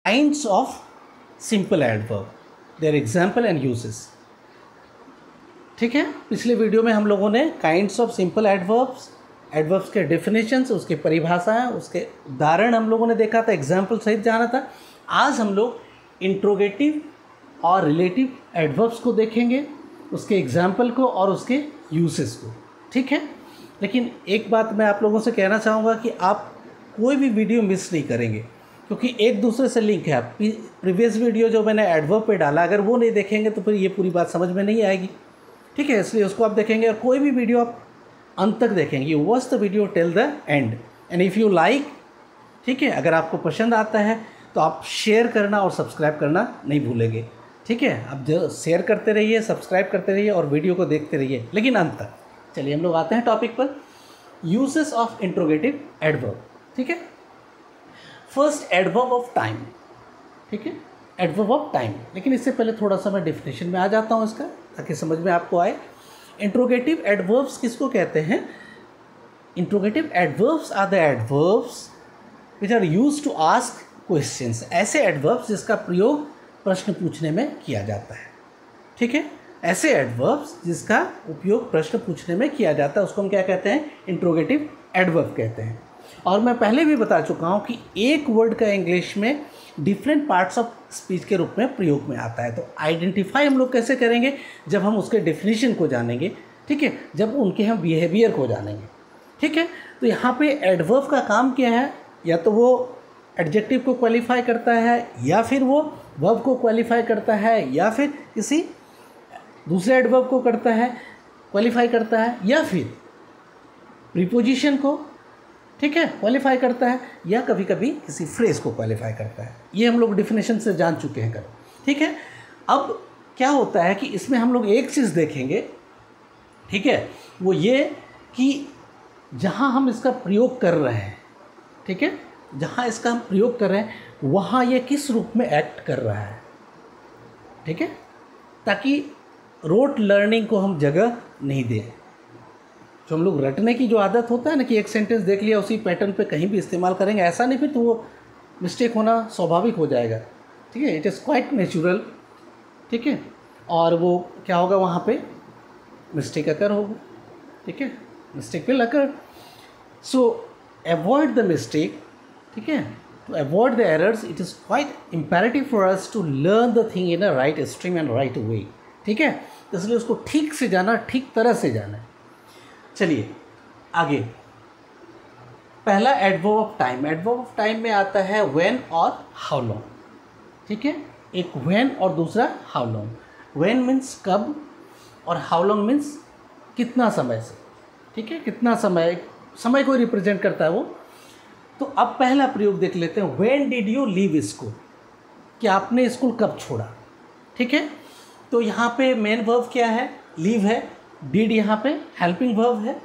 Kinds of simple adverb, their example and uses. ठीक है, पिछले वीडियो में हम लोगों ने kinds of simple adverbs, adverbs के डेफिनेशंस, उसके परिभाषाएं, उसके उदाहरण हम लोगों ने देखा था, एग्जाम्पल सहित जाना था। आज हम लोग इंट्रोगेटिव और रिलेटिव एडवर्ब्स को देखेंगे, उसके एग्जाम्पल को और उसके यूसेस को। ठीक है, लेकिन एक बात मैं आप लोगों से कहना चाहूँगा कि आप कोई भी वीडियो मिस नहीं करेंगे, क्योंकि एक दूसरे से लिंक है। प्रीवियस वीडियो जो मैंने एडवर्ब पे डाला, अगर वो नहीं देखेंगे तो फिर ये पूरी बात समझ में नहीं आएगी। ठीक है, इसलिए उसको आप देखेंगे और कोई भी वीडियो आप अंत तक देखेंगे। You watch the video till the end and if you like, ठीक है, अगर आपको पसंद आता है तो आप शेयर करना और सब्सक्राइब करना नहीं भूलेंगे। ठीक है, आप जो शेयर करते रहिए, सब्सक्राइब करते रहिए और वीडियो को देखते रहिए, लेकिन अंत तक। चलिए हम लोग आते हैं टॉपिक पर, यूजेस ऑफ इंट्रोगेटिव एडवर्ब। ठीक है, फर्स्ट एडवर्ब ऑफ टाइम। ठीक है, एडवर्ब ऑफ टाइम, लेकिन इससे पहले थोड़ा सा मैं डेफिनेशन में आ जाता हूँ इसका, ताकि समझ में आपको आए। इंट्रोगेटिव एडवर्ब्स किसको कहते हैं? Interrogative adverbs are the adverbs which are used to ask questions. ऐसे एडवर्ब्स जिसका प्रयोग प्रश्न पूछने में किया जाता है। ठीक है, ऐसे एडवर्ब्स जिसका उपयोग प्रश्न पूछने में किया जाता है उसको हम क्या कहते हैं? इंट्रोगेटिव एडवर्ब कहते हैं। और मैं पहले भी बता चुका हूँ कि एक वर्ड का इंग्लिश में डिफरेंट पार्ट्स ऑफ स्पीच के रूप में प्रयोग में आता है। तो आइडेंटिफाई हम लोग कैसे करेंगे? जब हम उसके डेफिनेशन को जानेंगे। ठीक है, जब उनके हम बिहेवियर को जानेंगे। ठीक है, तो यहाँ पे एडवर्ब का काम क्या है? या तो वो एडजेक्टिव को क्वालिफाई करता है, या फिर वो वर्ब को क्वालिफाई करता है, या फिर किसी दूसरे एडवर्ब को करता है, क्वालिफाई करता है, या फिर प्रीपोजिशन को, ठीक है, क्वालिफाई करता है, या कभी कभी किसी फ्रेज को क्वालिफाई करता है। ये हम लोग डिफिनेशन से जान चुके हैं कल। ठीक है, अब क्या होता है कि इसमें हम लोग एक चीज़ देखेंगे, ठीक है, वो ये कि जहाँ हम इसका प्रयोग कर रहे हैं, ठीक है, जहाँ इसका हम प्रयोग कर रहे हैं वहाँ ये किस रूप में एक्ट कर रहा है। ठीक है, ताकि रोट लर्निंग को हम जगह नहीं दें। जो हम लोग रटने की जो आदत होता है ना, कि एक सेंटेंस देख लिया उसी पैटर्न पे कहीं भी इस्तेमाल करेंगे, ऐसा नहीं, फिर तो वो मिस्टेक होना स्वाभाविक हो जाएगा। ठीक है, इट इज़ क्वाइट नेचुरल। ठीक है, और वो क्या होगा, वहाँ पे मिस्टेक अकर होगा। ठीक है, mistake will occur, so avoid the mistake. ठीक है, to avoid the errors it is quite imperative for us to learn the thing in a right stream and right way. ठीक है, इसलिए उसको ठीक से जाना, ठीक तरह से जाना है। चलिए आगे, पहला adverb of time. Adverb of time में आता है व्हेन और हाउ लॉन्ग। ठीक है, एक व्हेन और दूसरा हाउ लॉन्ग। व्हेन मीन्स कब, और हाउ लॉन्ग मीन्स कितना समय से। ठीक है, कितना समय, समय को रिप्रेजेंट करता है वो। तो अब पहला प्रयोग देख लेते हैं, when did you leave school, कि आपने स्कूल कब छोड़ा। ठीक है, तो यहाँ पे मेन वर्ब क्या है? लीव है। डिड यहाँ पे हेल्पिंग वर्ब है।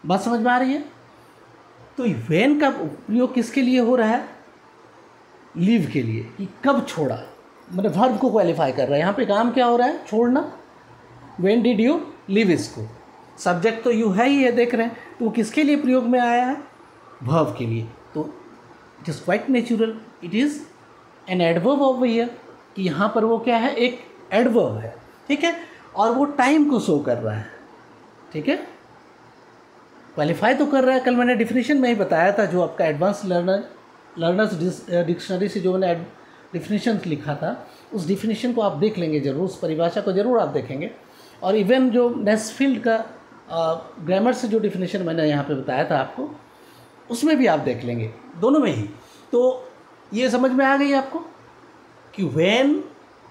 बात समझ में आ रही है? तो व्हेन का प्रयोग किसके लिए हो रहा है? लीव के लिए, कि कब छोड़ा, मतलब वर्ब को क्वालिफाई कर रहा है। यहाँ पे काम क्या हो रहा है? छोड़ना। When did you leave school, subject तो यू है ही है, देख रहे हैं, तो वो किसके लिए प्रयोग में आया है? वर्ब के लिए। तो it is quite natural, it is an adverb of here, कि यहाँ पर वो क्या है? एक एडवर्ब है। ठीक है, और वो टाइम को शो कर रहा है। ठीक है, क्वालिफाई तो कर रहा है। कल मैंने डिफिनेशन में ही बताया था, जो आपका एडवांस लर्नर्स डिक्शनरी से जो मैंने डिफिनेशन लिखा था, उस डिफिनेशन को आप देख लेंगे ज़रूर, उस परिभाषा को ज़रूर आप देखेंगे। और इवन जो नेस्फील्ड का ग्रामर से जो डिफिनेशन मैंने यहाँ पे बताया था आपको, उसमें भी आप देख लेंगे, दोनों में ही। तो ये समझ में आ गई आपको कि व्हेन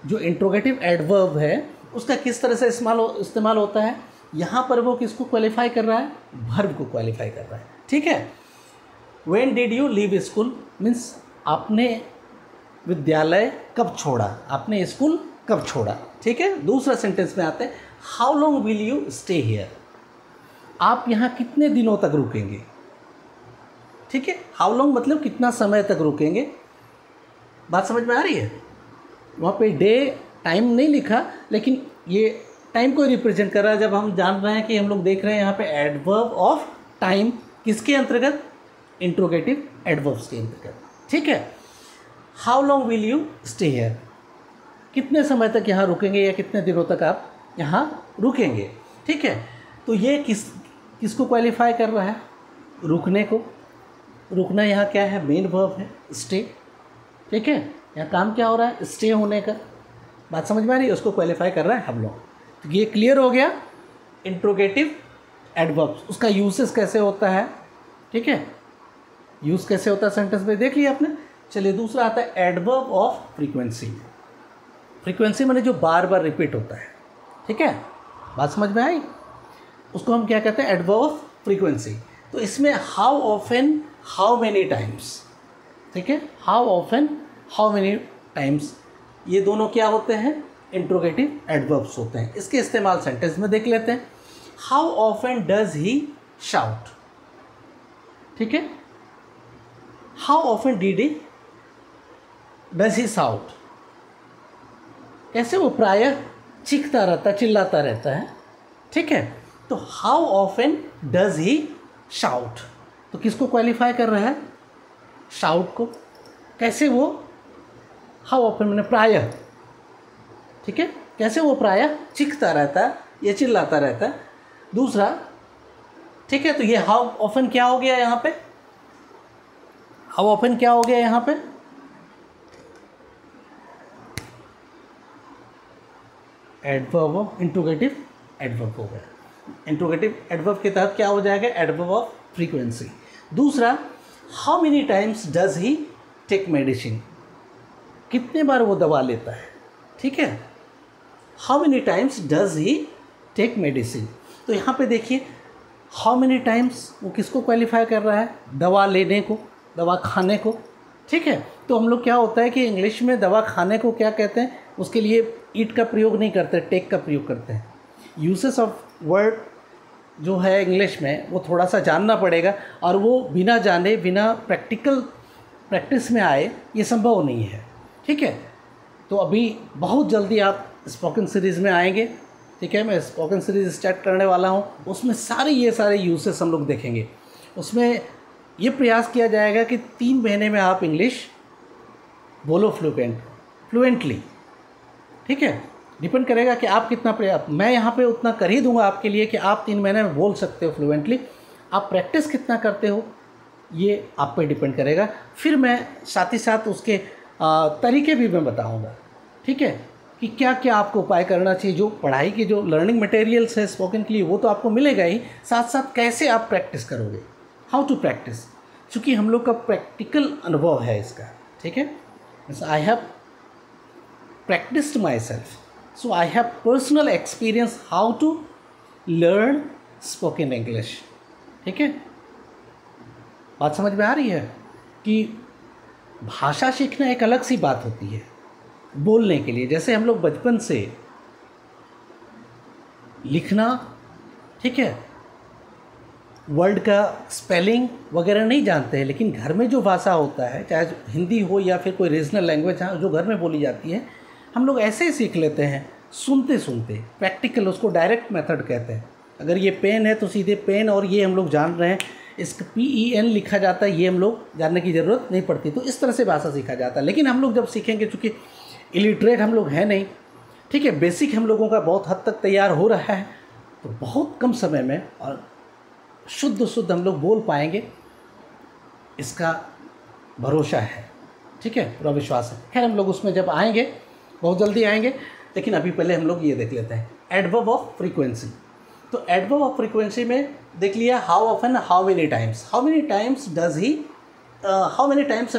जो इंट्रोगेटिव एडवर्ब है उसका किस तरह से इस्तेमाल होता है। यहाँ पर वो किसको क्वालिफाई कर रहा है? वर्ब को क्वालिफाई कर रहा है। ठीक है, when did you leave school means आपने विद्यालय कब छोड़ा, आपने स्कूल कब छोड़ा। ठीक है, दूसरा सेंटेंस में आते हैं, how long will you stay here, आप यहाँ कितने दिनों तक रुकेंगे। ठीक है, हाउ लॉन्ग मतलब कितना समय तक रुकेंगे। बात समझ में आ रही है? वहाँ पे डे टाइम नहीं लिखा, लेकिन ये टाइम को रिप्रेजेंट कर रहा है। जब हम जान रहे हैं कि हम लोग देख रहे हैं यहाँ पे एडवर्ब ऑफ टाइम किसके अंतर्गत? इंट्रोगेटिव एडवर्ब्स के अंतर्गत। ठीक है, how long will you stay here, कितने समय तक यहाँ रुकेंगे या कितने दिनों तक आप यहाँ रुकेंगे। ठीक है, तो ये किसको क्वालिफाई कर रहा है, रुकने को। रुकना यहाँ क्या है, मेन वर्ब है, स्टे। ठीक है, यहाँ काम क्या हो रहा है, स्टे होने का। बात समझ में आ रही है, उसको क्वालिफाई कर रहा है हम लोग। तो ये क्लियर हो गया इंट्रोगेटिव एडवर्ब्स, उसका यूसेस कैसे होता है। ठीक है, यूज़ कैसे होता है सेंटेंस में देख लिया आपने। चलिए दूसरा आता है एडवर्ब ऑफ फ्रीक्वेंसी। फ्रीक्वेंसी माने जो बार बार रिपीट होता है। ठीक है, बात समझ में आई, उसको हम क्या कहते हैं, एडवर्ब ऑफ फ्रीक्वेंसी। तो इसमें how often, how many times. ठीक है, how often, how many times, ये दोनों क्या होते हैं, इंट्रोगेटिव एडवर्ब्स होते हैं। इसके इस्तेमाल सेंटेंस में देख लेते हैं। How often does he shout. ठीक है, how often does he shout, कैसे वो प्रायः चीखता रहता, चिल्लाता रहता है। ठीक है, तो how often does he shout, तो किसको क्वालिफाई कर रहा है, शाउट को। कैसे वो, हाउ ऑफन मैंने प्रायः। ठीक है, कैसे वो प्रायः चीखता रहता है या चिल्लाता रहता है। दूसरा, ठीक है, तो ये हाउ ऑफन क्या हो गया यहाँ पे, हाउ ऑफन क्या हो गया यहाँ पे, एडवर्ब ऑफ, इंट्रोगेटिव एडवर्ब हो गया। इंट्रोगेटिव एडवर्ब के तहत क्या हो जाएगा, एडवर्ब ऑफ फ्रीक्वेंसी। दूसरा, how many times does he take medicine, कितने बार वो दवा लेता है। ठीक है, how many times does he take medicine. तो यहाँ पे देखिए हाउ मेनी टाइम्स वो किसको क्वालिफाई कर रहा है, दवा लेने को, दवा खाने को। ठीक है, तो हम लोग क्या होता है कि इंग्लिश में दवा खाने को क्या कहते हैं, उसके लिए ईट का प्रयोग नहीं करते, टेक का प्रयोग करते हैं। यूसेस ऑफ वर्ड जो है इंग्लिश में वो थोड़ा सा जानना पड़ेगा, और वो बिना जाने, बिना प्रैक्टिस में आए ये संभव नहीं है। ठीक है, तो अभी बहुत जल्दी आप स्पोकन सीरीज़ में आएंगे। ठीक है, मैं स्पोकन सीरीज़ स्टार्ट करने वाला हूँ, उसमें ये सारे यूसेस हम लोग देखेंगे। उसमें ये प्रयास किया जाएगा कि 3 महीने में आप इंग्लिश बोलो फ्लुएंटली। ठीक है, डिपेंड करेगा कि आप कितना प्रयास, मैं यहाँ पे उतना कर ही दूंगा आपके लिए कि आप 3 महीने में बोल सकते हो फ्लुएंटली। आप प्रैक्टिस कितना करते हो ये आप पे डिपेंड करेगा। फिर मैं साथ ही साथ उसके तरीके भी मैं बताऊँगा। ठीक है, कि क्या क्या आपको उपाय करना चाहिए। जो पढ़ाई की जो लर्निंग मटेरियल्स है स्पोकन के लिए वो तो आपको मिलेगा ही, साथ साथ कैसे आप प्रैक्टिस करोगे, हाउ टू प्रैक्टिस, क्योंकि हम लोग का प्रैक्टिकल अनुभव है इसका। ठीक है, I have practised myself, so I have personal experience how to learn spoken English. ठीक है, बात समझ में आ रही है कि भाषा सीखना एक अलग सी बात होती है बोलने के लिए। जैसे हम लोग बचपन से लिखना, ठीक है, वर्ड का स्पेलिंग वगैरह नहीं जानते हैं, लेकिन घर में जो भाषा होता है, चाहे हिंदी हो या फिर कोई रीजनल लैंग्वेज जो घर में बोली जाती है, हम लोग ऐसे ही सीख लेते हैं, सुनते सुनते। प्रैक्टिकल, उसको डायरेक्ट मेथड कहते हैं। अगर ये पेन है तो सीधे पेन, और ये हम लोग जान रहे हैं इसका PEN लिखा जाता है, ये हम लोग जानने की ज़रूरत नहीं पड़ती। तो इस तरह से भाषा सीखा जाता है। लेकिन हम लोग जब सीखेंगे, चूँकि इलिटरेट हम लोग हैं नहीं, ठीक है, बेसिक हम लोगों का बहुत हद तक तैयार हो रहा है, तो बहुत कम समय में और शुद्ध हम लोग बोल पाएंगे, इसका भरोसा है। ठीक है, पूरा विश्वास है। खैर, हम लोग उसमें जब आएंगे, बहुत जल्दी आएंगे, लेकिन अभी पहले हम लोग ये देख लेते हैं एडवर्ब ऑफ फ्रीक्वेंसी। तो एडवर्ब ऑफ फ्रीक्वेंसी में देख लिया how often, how many times. How many times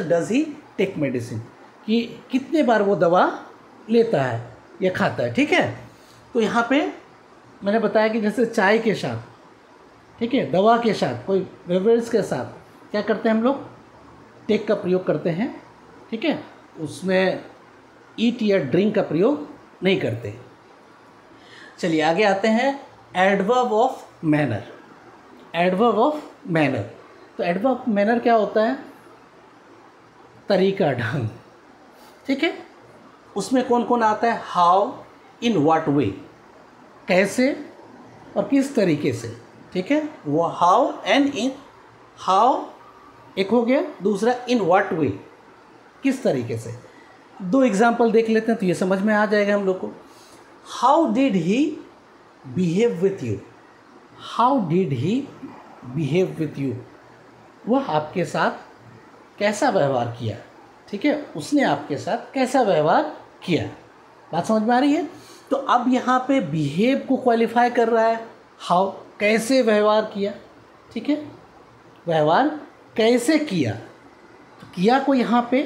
does he take medicine, कि कितने बार वो दवा लेता है या खाता है। ठीक है, तो यहाँ पे मैंने बताया कि जैसे चाय के साथ, ठीक है, दवा के साथ, कोई बेवरेज के साथ क्या करते हैं हम लोग, टेक का प्रयोग करते हैं। ठीक है, उसमें ईट या ड्रिंक का प्रयोग नहीं करते। चलिए आगे आते हैं, adverb of manner. Adverb of manner, तो एडवर्ब ऑफ मैनर क्या होता है, तरीका, ढंग। ठीक है, उसमें कौन कौन आता है, हाउ, इन व्हाट वे, कैसे और किस तरीके से। ठीक है, वो हाउ एंड इन, हाउ एक हो गया, दूसरा इन व्हाट वे, किस तरीके से, 2 एग्जाम्पल देख लेते हैं तो ये समझ में आ जाएगा हम लोग को। How did he behave with you, how did he behave with you, वह आपके साथ कैसा व्यवहार किया, ठीक है, उसने आपके साथ कैसा व्यवहार किया। बात समझ में आ रही है। तो अब यहाँ पे बिहेव को क्वालिफाई कर रहा है हाउ, कैसे व्यवहार किया, ठीक है, व्यवहार कैसे किया, तो किया को यहाँ पे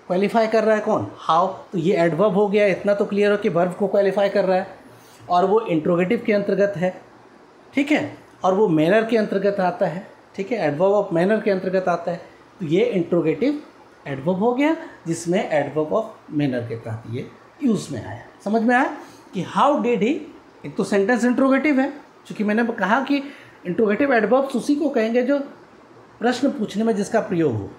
क्वालिफाई कर रहा है कौन, हाउ। तो ये एडवर्ब हो गया, इतना तो क्लियर हो कि वर्ब को क्वालिफाई कर रहा है और वो इंट्रोगेटिव के अंतर्गत है, ठीक है, और वो मैनर के अंतर्गत आता है, ठीक है, एडवर्ब ऑफ मैनर के अंतर्गत आता है। तो ये इंट्रोगेटिव एडवर्ब हो गया जिसमें एडवर्ब ऑफ मैनर के तहत ये यूज़ में आया। समझ में आया कि हाउ डिड ही, एक तो सेंटेंस इंट्रोगेटिव है, क्योंकि मैंने कहा कि इंट्रोगेटिव एडवर्ब्स उसी को कहेंगे जो प्रश्न पूछने में जिसका प्रयोग हो,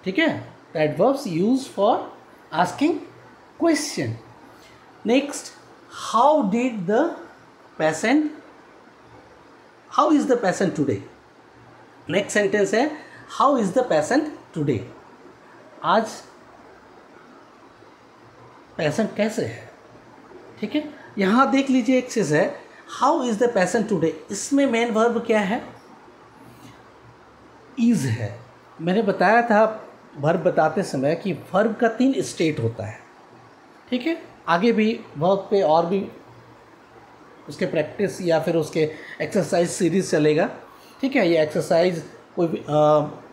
ठीक है, adverbs use for asking question. Next, how did the patient, how is the patient today. Next sentence है how is the patient today, आज पेशेंट कैसे है, ठीक है। यहाँ देख लीजिए एक चीज़ है, how is the patient today, इसमें मेन वर्ब क्या है, इज़ है। मैंने बताया था वर्ब बताते समय कि वर्ब का 3 स्टेट होता है, ठीक है। आगे भी वर्ब पे और भी उसके प्रैक्टिस या फिर उसके एक्सरसाइज सीरीज़ चलेगा, ठीक है। ये एक्सरसाइज कोई भी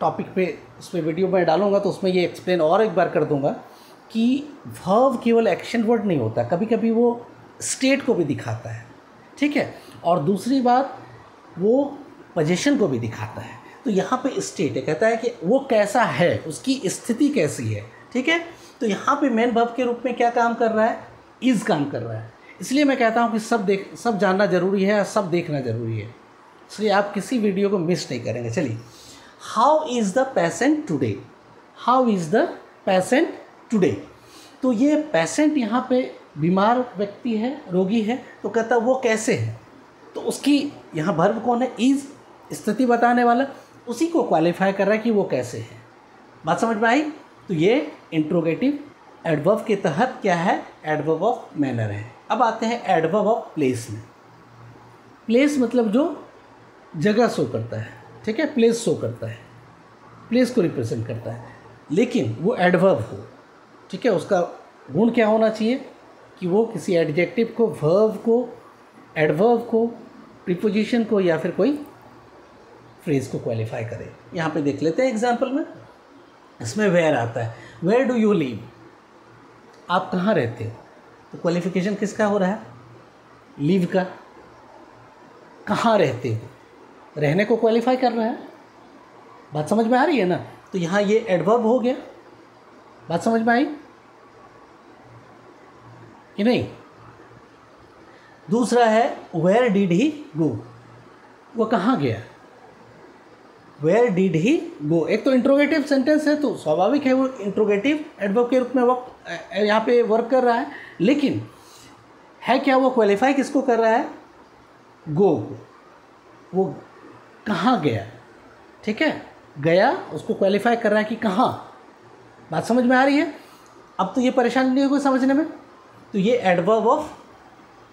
टॉपिक पे उस पर वीडियो में डालूंगा तो उसमें ये एक्सप्लेन और एक बार कर दूंगा कि वर्ब केवल एक्शन वर्ड नहीं होता, कभी कभी वो स्टेट को भी दिखाता है, ठीक है, और दूसरी बात वो पोजीशन को भी दिखाता है। तो यहाँ पे स्टेट है, कहता है कि वो कैसा है, उसकी स्थिति कैसी है, ठीक है। तो यहाँ पे मेन वर्ब के रूप में क्या काम कर रहा है, इज़ काम कर रहा है। इसलिए मैं कहता हूँ कि सब जानना ज़रूरी है, सब देखना ज़रूरी है, इसलिए आप किसी वीडियो को मिस नहीं करेंगे। चलिए, how is the patient today, how is the patient today. तो ये पेशेंट यहाँ पे बीमार व्यक्ति है, रोगी है, तो कहता वो कैसे है, तो उसकी यहाँ वर्ब कौन है, इज़, स्थिति बताने वाला, उसी को क्वालिफाई कर रहा है कि वो कैसे है। बात समझ में आई। तो ये इंट्रोगेटिव एडवर्ब के तहत क्या है, एडवर्ब ऑफ मैनर है। अब आते हैं एडवर्ब ऑफ प्लेस में। प्लेस मतलब जो जगह शो करता है, ठीक है, प्लेस शो करता है, प्लेस को रिप्रेजेंट करता है, लेकिन वो एडवर्ब हो, ठीक है। उसका गुण क्या होना चाहिए कि वो किसी एडजेक्टिव को, वर्ब को, एडवर्ब को, प्रीपोजिशन को या फिर कोई फ्रेज को क्वालिफाई करे। यहाँ पे देख लेते हैं एग्जाम्पल में, इसमें वेयर आता है, वेयर डू यू लिव, आप कहाँ रहते हो, तो क्वालिफिकेशन किसका हो रहा है, लिव का, कहाँ रहते हो, रहने को क्वालिफाई कर रहा है। बात समझ में आ रही है ना। तो यहाँ ये एडवर्ब हो गया, बात समझ में आई कि नहीं। दूसरा है वेयर डिड ही गो, वो कहाँ गया, वेयर डिड ही गो। एक तो इंट्रोगेटिव सेंटेंस है तो स्वाभाविक है वो इंट्रोगेटिव एडवर्ब के रूप में वक्त यहाँ पे वर्क कर रहा है, लेकिन है क्या, वो क्वालिफाई किसको कर रहा है, गो को, वो कहाँ गया, ठीक है, गया उसको क्वालिफाई कर रहा है कि कहाँ। बात समझ में आ रही है। अब तो ये परेशानी नहीं होगी समझने में। तो ये एडवर्ब ऑफ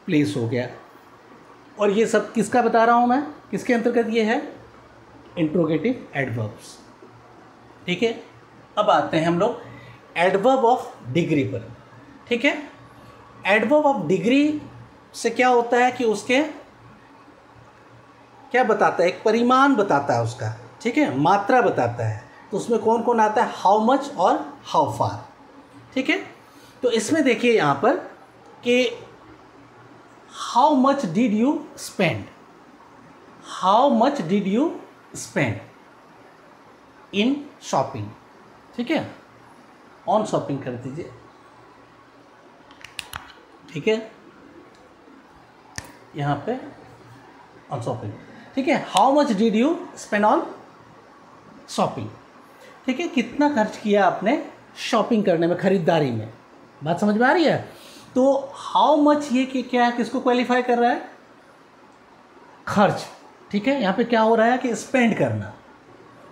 प्लेस हो गया, और ये सब किसका बता रहा हूँ मैं, किसके अंतर्गत ये है, इंट्रोगेटिव एडवर्ब्स, ठीक है। अब आते हैं हम लोग एडवर्ब ऑफ डिग्री पर, ठीक है। एडवर्ब ऑफ डिग्री से क्या होता है कि उसके क्या बताता है, एक परिमाण बताता है उसका, ठीक है, मात्रा बताता है। तो उसमें कौन कौन आता है, हाउ मच और हाउ फार, ठीक है। तो इसमें देखिए यहाँ पर कि how much did you spend, how much did you spend in shopping, ठीक है, ऑन शॉपिंग कर दीजिए, ठीक है, यहाँ पे ऑन शॉपिंग, ठीक है। How much did you spend on shopping, ठीक है, कितना खर्च किया आपने शॉपिंग करने में, खरीदारी में। बात समझ में आ रही है। तो हाउ मच ये कि क्या है, किसको क्वालिफाई कर रहा है, खर्च, ठीक है। यहाँ पे क्या हो रहा है कि स्पेंड करना,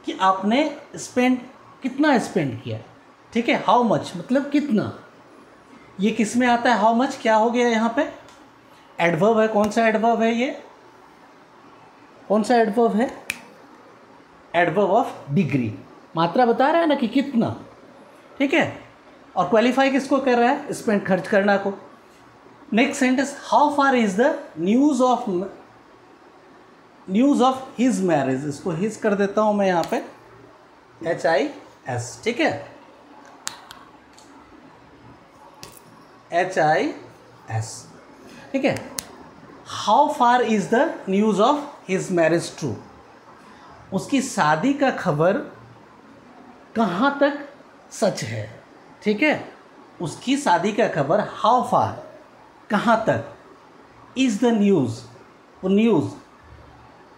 कि आपने स्पेंड, कितना स्पेंड किया, ठीक है। हाउ मच मतलब कितना, ये किस में आता है, हाउ मच क्या हो गया यहाँ पे, एडवर्ब है। कौन सा एडवर्ब है ये, कौन सा एडवर्ब है, एडवर्ब ऑफ डिग्री, मात्रा बता रहा है ना कि कितना, ठीक है। और क्वालिफाई किसको कर रहा है, स्पेंड खर्च करना को। Next sentence, how far is the news of his marriage, इसको हिज कर देता हूं मैं यहाँ पे HIS, ठीक है, HIS, ठीक है। How far is the news of his marriage true, उसकी शादी का खबर कहाँ तक सच है, ठीक है। उसकी शादी का खबर हाउ फार कहाँ तक, इज़ द न्यूज़, वो न्यूज़,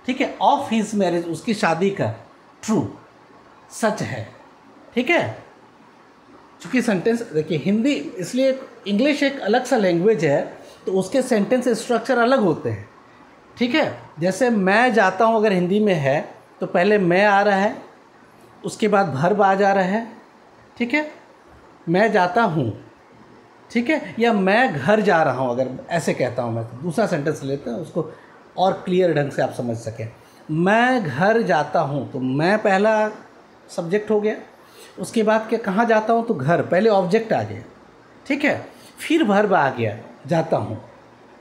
ठीक है, ऑफ हिज मैरिज उसकी शादी का, ट्रू सच है, ठीक है। चूँकि सेंटेंस देखिए हिंदी, इसलिए इंग्लिश एक अलग सा लैंग्वेज है तो उसके सेंटेंस स्ट्रक्चर अलग होते हैं, ठीक है। जैसे मैं जाता हूँ अगर हिंदी में है तो पहले मैं आ रहा है, उसके बाद वर्ब आ जा रहा है, ठीक है, मैं जाता हूँ, ठीक है, या मैं घर जा रहा हूँ, अगर ऐसे कहता हूँ मैं तो दूसरा सेंटेंस लेते हैं उसको और क्लियर ढंग से आप समझ सकें। मैं घर जाता हूँ तो मैं पहला सब्जेक्ट हो गया, उसके बाद क्या, कहाँ जाता हूँ तो घर, पहले ऑब्जेक्ट आ गया, ठीक है, फिर वर्ब आ गया जाता हूँ,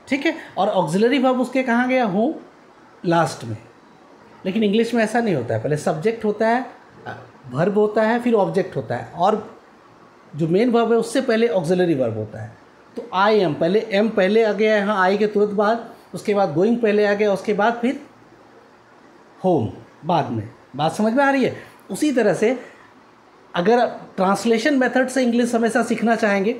ठीक है, और ऑक्सिलरी वर्ब उसके कहाँ गया, हूँ लास्ट में। लेकिन इंग्लिश में ऐसा नहीं होता है, पहले सब्जेक्ट होता है, वर्ब होता है, फिर ऑब्जेक्ट होता है, और जो मेन वर्ब है उससे पहले ऑक्सिलरी वर्ब होता है। तो आई एम, पहले एम पहले आ गया यहाँ आई के तुरंत बाद, उसके बाद गोइंग पहले आ गया, उसके बाद फिर होम बाद में। बात समझ में आ रही है। उसी तरह से अगर ट्रांसलेशन मेथड से इंग्लिश हमेशा सीखना चाहेंगे,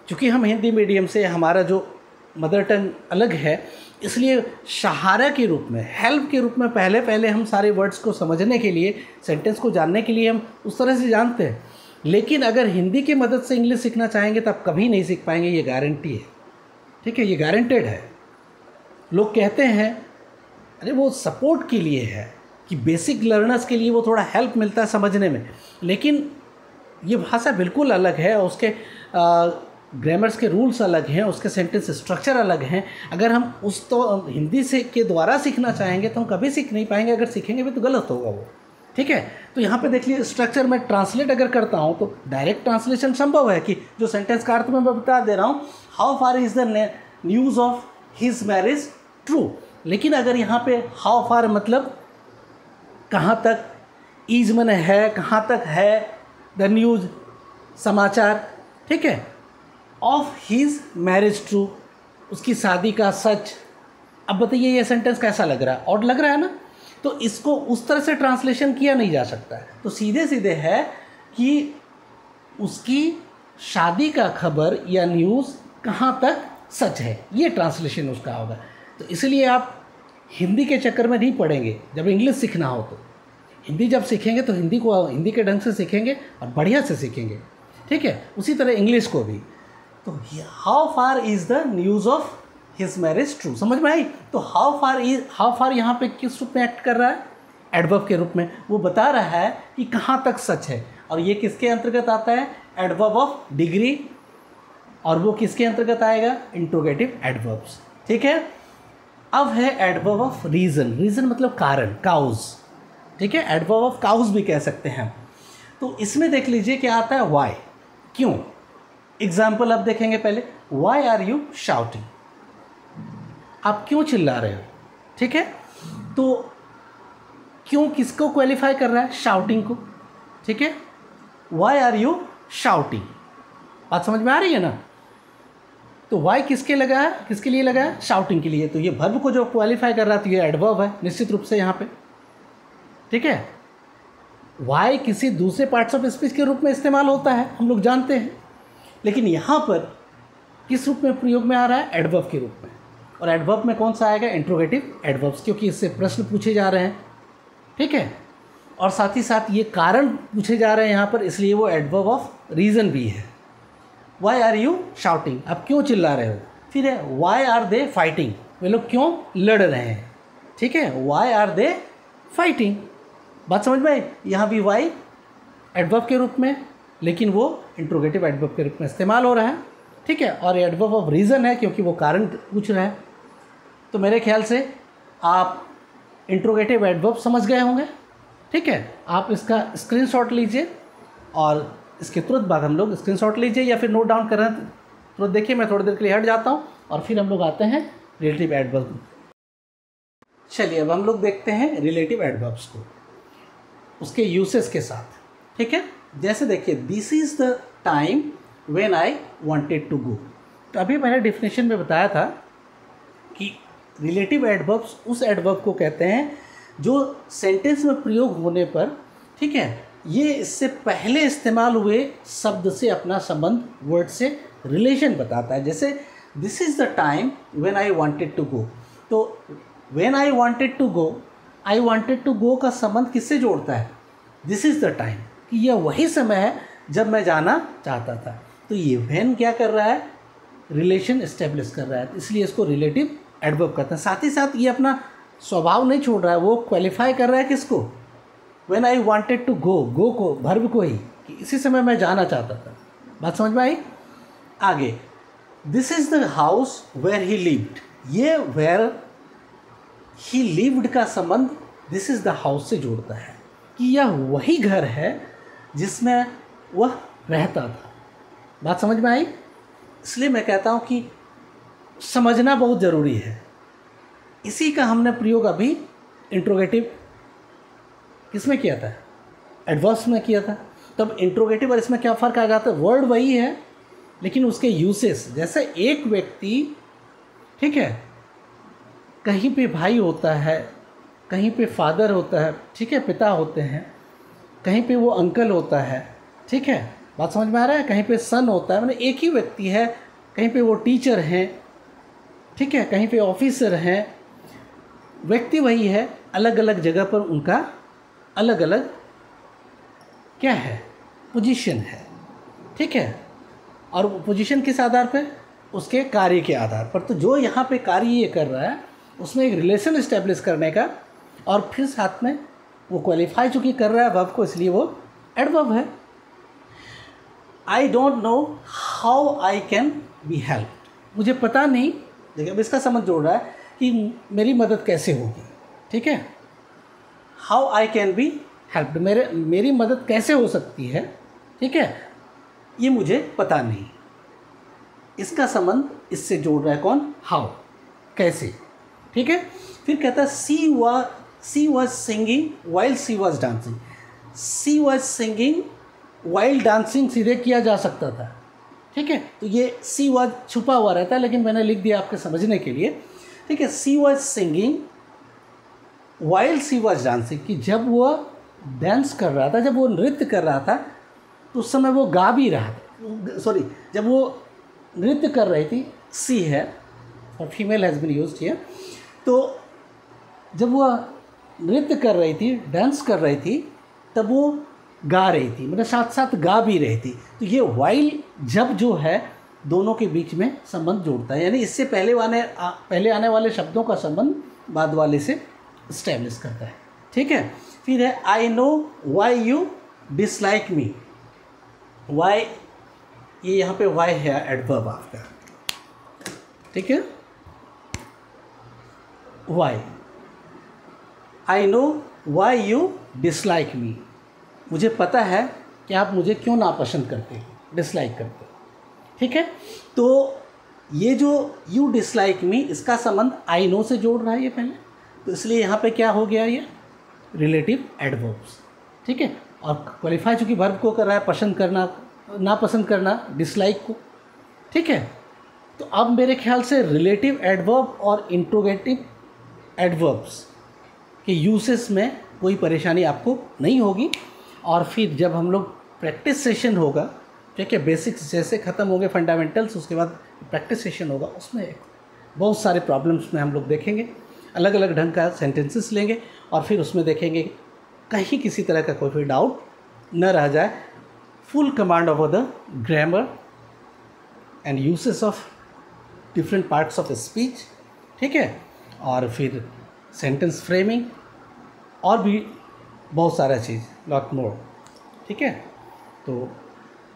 क्योंकि हम हिंदी मीडियम से, हमारा जो मदर टंग अलग है, इसलिए सहारा के रूप में, हेल्प के रूप में पहले हम सारे वर्ड्स को समझने के लिए, सेंटेंस को जानने के लिए हम उस तरह से जानते हैं। लेकिन अगर हिंदी की मदद से इंग्लिश सीखना चाहेंगे तो आप कभी नहीं सीख पाएंगे, ये गारंटी है, ठीक है, ये गारंटेड है। लोग कहते हैं अरे वो सपोर्ट के लिए है, कि बेसिक लर्नर्स के लिए वो थोड़ा हेल्प मिलता है समझने में, लेकिन ये भाषा बिल्कुल अलग है, उसके ग्रामर्स के रूल्स अलग हैं, उसके सेंटेंस स्ट्रक्चर अलग हैं। अगर हम उस तो हिंदी से के द्वारा सीखना चाहेंगे तो हम कभी सीख नहीं पाएंगे, अगर सीखेंगे भी तो गलत होगा वो, ठीक है। तो यहाँ पे देख लीजिए स्ट्रक्चर में ट्रांसलेट अगर करता हूँ तो डायरेक्ट ट्रांसलेशन संभव है, कि जो सेंटेंस का अर्थ मैं बता दे रहा हूँ, how far is the news of his marriage true. लेकिन अगर यहाँ पे हाउ फार मतलब कहाँ तक, इज मने है, कहाँ तक है, द न्यूज़ समाचार, ठीक है, ऑफ हिज मैरिज ट्रू उसकी शादी का सच। अब बताइए ये सेंटेंस कैसा लग रहा है, ऑड लग रहा है ना। तो इसको उस तरह से ट्रांसलेशन किया नहीं जा सकता है, तो सीधे सीधे है कि उसकी शादी का खबर या न्यूज़ कहाँ तक सच है, ये ट्रांसलेशन उसका होगा। तो इसलिए आप हिंदी के चक्कर में नहीं पड़ेंगे। जब इंग्लिश सीखना हो तो हिंदी जब सीखेंगे तो हिंदी को हिंदी के ढंग से सीखेंगे और बढ़िया से सीखेंगे, ठीक है। उसी तरह इंग्लिश को भी। तो how far is the news of his marriage true, समझ में आई। तो हाउ फार यहाँ पे किस रूप में एक्ट कर रहा है, एडवर्ब के रूप में। वो बता रहा है कि कहाँ तक सच है, और ये किसके अंतर्गत आता है, एडवर्ब ऑफ डिग्री, और वो किसके अंतर्गत आएगा, इंट्रोगेटिव एडवर्ब्स, ठीक है। अब है एडवर्ब ऑफ रीज़न। रीज़न मतलब कारण, काउज, ठीक है, एडवर्ब ऑफ काउज भी कह सकते हैं। तो इसमें देख लीजिए क्या आता है, वाई, क्यों। एग्जाम्पल अब देखेंगे पहले, वाई आर यू शाउटिंग, आप क्यों चिल्ला रहे हो, ठीक है। तो क्यों किसको क्वालिफाई कर रहा है, शाउटिंग को, ठीक है। वाई आर यू शाउटिंग, बात समझ में आ रही है ना। तो वाई किसके लगा है, किसके लिए लगा है, शाउटिंग के लिए। तो ये वर्ब को जो क्वालिफाई कर रहा है तो ये एडवर्ब है निश्चित रूप से यहाँ पे, ठीक है। वाई किसी दूसरे पार्ट्स ऑफ स्पीच के रूप में इस्तेमाल होता है, हम लोग जानते हैं, लेकिन यहाँ पर किस रूप में प्रयोग में आ रहा है, एडवर्ब के रूप में। और एडवर्ब में कौन सा आएगा, इंट्रोगेटिव एडवर्ब्स, क्योंकि इससे प्रश्न पूछे जा रहे हैं, ठीक है। और साथ ही साथ ये कारण पूछे जा रहे हैं यहाँ पर, इसलिए वो एडवर्ब ऑफ रीज़न भी है। वाई आर यू शाउटिंग, आप क्यों चिल्ला रहे हो। फिर है वाई आर दे फाइटिंग, वे लोग क्यों लड़ रहे हैं, ठीक है, वाई आर दे फाइटिंग। बात समझ में आई। यहाँ भी वाई एडवर्ब के रूप में, लेकिन वो इंट्रोगेटिव एडवर्ब के रूप में इस्तेमाल हो रहा है, ठीक है। और एडवर्ब ऑफ रीज़न है क्योंकि वो कारण पूछ रहा है। तो मेरे ख्याल से आप इंट्रोगेटिव एडवर्ब समझ गए होंगे, ठीक है। आप इसका स्क्रीनशॉट लीजिए और इसके तुरंत बाद हम लोग स्क्रीनशॉट लीजिए या फिर नोट डाउन कर रहे हैं तो देखिए, मैं थोड़ी देर के लिए हट जाता हूँ और फिर हम लोग आते हैं रिलेटिव एडवर्ब। चलिए अब हम लोग देखते हैं रिलेटिव एडवर्ब्स को उसके यूसेस के साथ, ठीक है। जैसे देखिए, this is the time when I wanted to go. तो अभी मैंने डेफिनेशन में बताया था कि रिलेटिव एडवर्ब्स उस एडवर्ब को कहते हैं जो सेंटेंस में प्रयोग होने पर, ठीक है, ये इससे पहले इस्तेमाल हुए शब्द से अपना संबंध, वर्ड से रिलेशन बताता है। जैसे this is the time when I wanted to go, तो when I wanted to go, I wanted to go का संबंध किससे जोड़ता है? दिस इज़ द टाइम, कि यह वही समय है जब मैं जाना चाहता था। तो ये व्हेन क्या कर रहा है? रिलेशन इस्टेब्लिश कर रहा है, इसलिए इसको रिलेटिव एडवर्ब कहते हैं। साथ ही साथ ये अपना स्वभाव नहीं छोड़ रहा है, वो क्वालिफाई कर रहा है किसको? When I wanted to go, go को, वर्ब को ही, कि इसी समय मैं जाना चाहता था। बात समझ में आई? आगे, this is the house where he lived, ये वेयर ही लिव्ड का संबंध दिस इज़ द हाउस से जोड़ता है कि यह वही घर है जिसमें वह रहता था। बात समझ में आई? इसलिए मैं कहता हूँ कि समझना बहुत ज़रूरी है। इसी का हमने प्रयोग अभी इंट्रोगेटिव किसमें किया था? एडवर्ब्स में किया था। तब इंट्रोगेटिव और इसमें क्या फ़र्क आ जाता है? वर्ड वही है लेकिन उसके यूसेस, जैसे एक व्यक्ति, ठीक है, कहीं पे भाई होता है, कहीं पे फादर होता है, ठीक है, पिता होते हैं, कहीं पे वो अंकल होता है, ठीक है, बात समझ में आ रहा है, कहीं पे सन होता है, मतलब एक ही व्यक्ति है, कहीं पे वो टीचर हैं, ठीक है, कहीं पे ऑफिसर हैं, व्यक्ति वही है, अलग अलग जगह पर उनका अलग अलग क्या है? पोजीशन है, ठीक है। और पोजीशन किस आधार पर? उसके कार्य के आधार पर। तो जो यहाँ पे कार्य ये कर रहा है उसमें एक रिलेशन इस्टेब्लिश करने का, और फिर साथ में वो क्वालिफाई चूँकि कर रहा है वर्ब को, इसलिए वो एडवर्ब है। I don't know how I can be helped, मुझे पता नहीं, देखिए अब इसका समझ जोड़ रहा है कि मेरी मदद कैसे होगी, ठीक है। How I can be helped, मेरी मदद कैसे हो सकती है, ठीक है, ये मुझे पता नहीं। इसका संबंध इससे जोड़ रहा है कौन? हाउ, कैसे, ठीक है। फिर कहता है she was singing while she was dancing. She was singing while dancing सीधे किया जा सकता था, ठीक है, तो ये सी वॉज छुपा हुआ रहता है, लेकिन मैंने लिख दिया आपके समझने के लिए, ठीक है। She was singing while she was dancing, कि जब वो डांस कर रहा था, जब वो नृत्य कर रहा था, तो उस समय वो गा भी रहा था, सॉरी, जब वो नृत्य कर रही थी, सी है और female has been used here, तो जब वो नृत्य कर रही थी, डांस कर रही थी, तब वो गा रही थी, मतलब साथ साथ गा भी रही थी। तो ये वाइल जब जो है दोनों के बीच में संबंध जोड़ता है, यानी इससे पहले आने वाले शब्दों का संबंध बाद वाले से इस्टेब्लिश करता है, ठीक है। फिर है I know why you dislike me. Why, ये यहाँ पे वाई है एडवर्ब आपका, ठीक है। Why, I know why you dislike me, मुझे पता है कि आप मुझे क्यों नापसंद करते हो, डिसलाइक करते हो, ठीक है। तो ये जो यू डिसलाइक मी, इसका संबंध आई नो से जोड़ रहा है ये पहले, तो इसलिए यहाँ पे क्या हो गया? ये रिलेटिव एडवर्ब्स, ठीक है। और क्वालिफाई चूँकि वर्ब को कर रहा है, पसंद करना, नापसंद करना, डिसलाइक को, ठीक है। तो अब मेरे ख्याल से रिलेटिव एडवर्ब और इंट्रोगेटिव एडवर्ब्स के यूसेस में कोई परेशानी आपको नहीं होगी। और फिर जब हम लोग प्रैक्टिस सेशन होगा, ठीक है, बेसिक्स जैसे ख़त्म होंगे फंडामेंटल्स, उसके बाद प्रैक्टिस सेशन होगा, उसमें बहुत सारे प्रॉब्लम्स में हम लोग देखेंगे, अलग अलग ढंग का सेंटेंसेस लेंगे और फिर उसमें देखेंगे कहीं किसी तरह का कोई डाउट न रह जाए। Full command over the grammar and uses of different parts of speech, ठीक है, और फिर सेंटेंस फ्रेमिंग और भी बहुत सारा चीज़, लॉट मोर, ठीक है। तो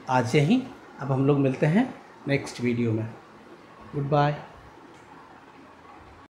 आज यहीं, अब हम लोग मिलते हैं नेक्स्ट वीडियो में। Good bye.